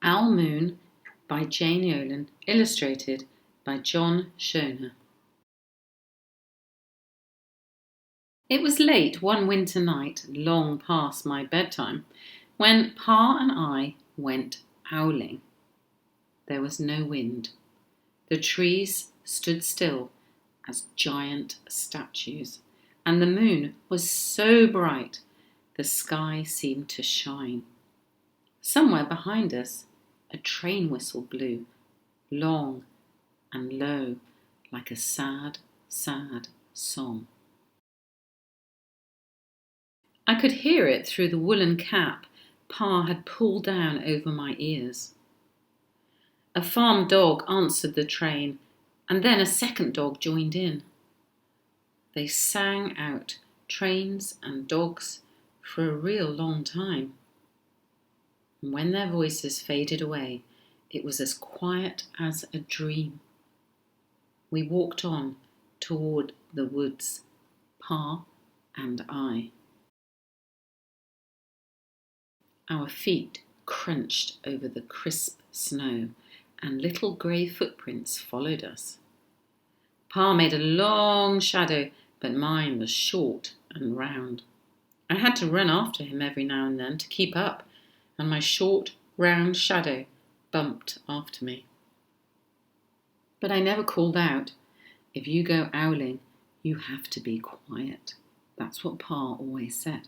Owl Moon by Jane Yolen, illustrated by John Schoenherr. It was late one winter night, long past my bedtime, when Pa and I went owling. There was no wind. The trees stood still as giant statues, and the moon was so bright the sky seemed to shine. Somewhere behind us, a train whistle blew, long and low, like a sad, sad song. I could hear it through the woolen cap Pa had pulled down over my ears. A farm dog answered the train, and then a second dog joined in. They sang out, trains and dogs, for a real long time. And when their voices faded away, it was as quiet as a dream. We walked on toward the woods, Pa and I. Our feet crunched over the crisp snow, and little grey footprints followed us. Pa made a long shadow, but mine was short and round. I had to run after him every now and then to keep up, and my short, round shadow bumped after me. But I never called out. If you go owling, you have to be quiet. That's what Pa always said.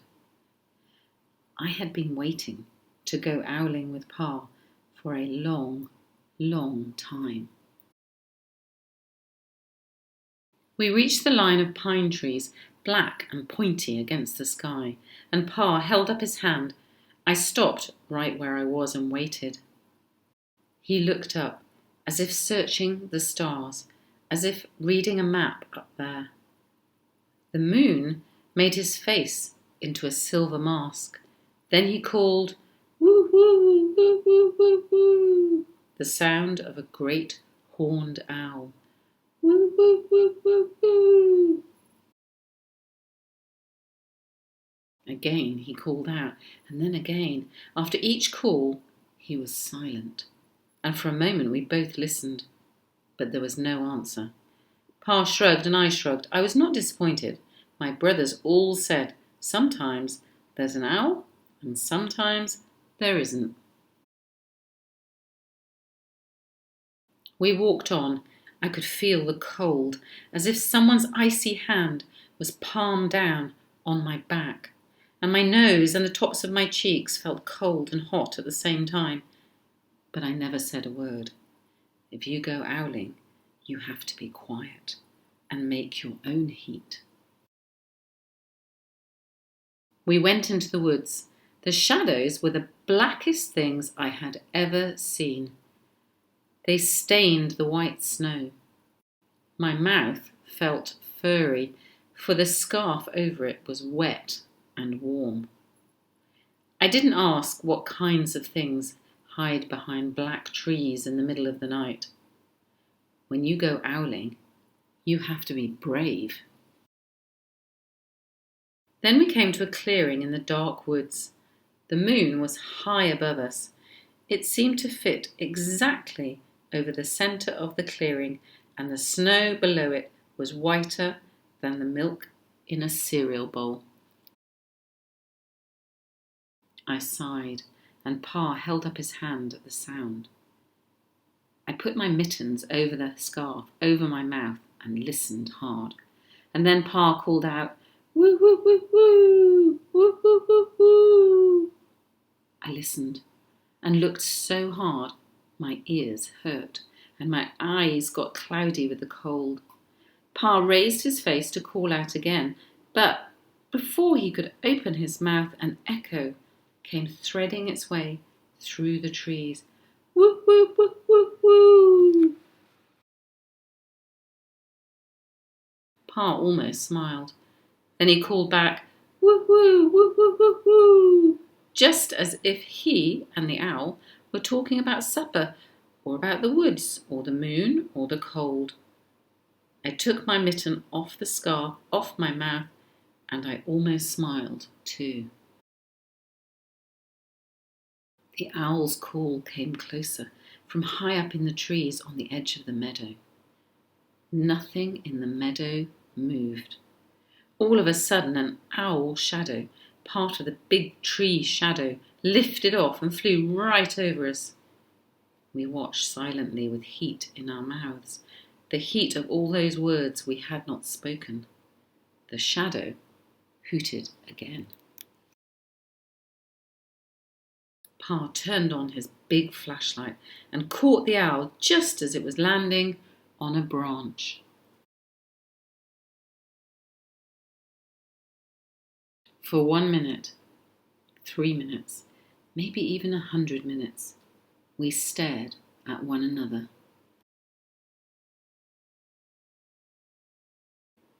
I had been waiting to go owling with Pa for a long, long time. We reached the line of pine trees, black and pointy against the sky, and Pa held up his hand. I stopped right where I was and waited. He looked up, as if searching the stars, as if reading a map up there. The moon made his face into a silver mask. Then he called, "Woo, woo, woo, woo, woo, woo," the sound of a great horned owl. Woo, woo, woo, woo, woo. Again he called out, and then again. After each call, he was silent, and for a moment we both listened, but there was no answer. Pa shrugged and I shrugged. I was not disappointed. My brothers all said, sometimes there's an owl, and sometimes there isn't. We walked on. I could feel the cold, as if someone's icy hand was palmed down on my back, and my nose and the tops of my cheeks felt cold and hot at the same time. But I never said a word. If you go owling, you have to be quiet and make your own heat. We went into the woods. The shadows were the blackest things I had ever seen. They stained the white snow. My mouth felt furry, for the scarf over it was wet and warm. I didn't ask what kinds of things hide behind black trees in the middle of the night. When you go owling, you have to be brave. Then we came to a clearing in the dark woods. The moon was high above us. It seemed to fit exactly over the centre of the clearing, and the snow below it was whiter than the milk in a cereal bowl. I sighed, and Pa held up his hand at the sound. I put my mittens over the scarf, over my mouth, and listened hard. And then Pa called out, "Woo, woo, woo, woo, woo, woo, woo, woo." I listened and looked so hard my ears hurt and my eyes got cloudy with the cold. Pa raised his face to call out again, but before he could open his mouth, an echo came threading its way through the trees. Woo, woo, woo, woo, woo. Pa almost smiled. Then he called back, "Woo, woo, woo, woo, woo, woo," just as if he and the owl were talking about supper, or about the woods, or the moon, or the cold. I took my mitten off the scarf, off my mouth, and I almost smiled too. The owl's call came closer, from high up in the trees on the edge of the meadow. Nothing in the meadow moved. All of a sudden, an owl shadow, part of the big tree shadow, lifted off and flew right over us. We watched silently with heat in our mouths, the heat of all those words we had not spoken. The shadow hooted again. Pa turned on his big flashlight and caught the owl just as it was landing on a branch. For 1 minute, 3 minutes, maybe even 100 minutes, we stared at one another.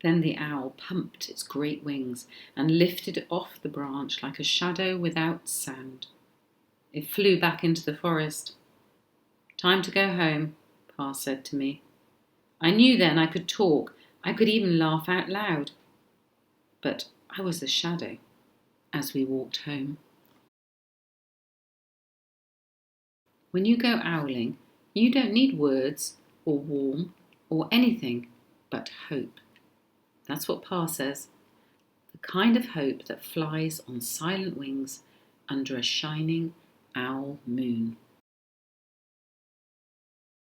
Then the owl pumped its great wings and lifted off the branch like a shadow without sound. It flew back into the forest. "Time to go home," Pa said to me. I knew then I could talk, I could even laugh out loud. But I was a shadow as we walked home. When you go owling, you don't need words or warmth or anything but hope. That's what Pa says. The kind of hope that flies on silent wings under a shining owl moon.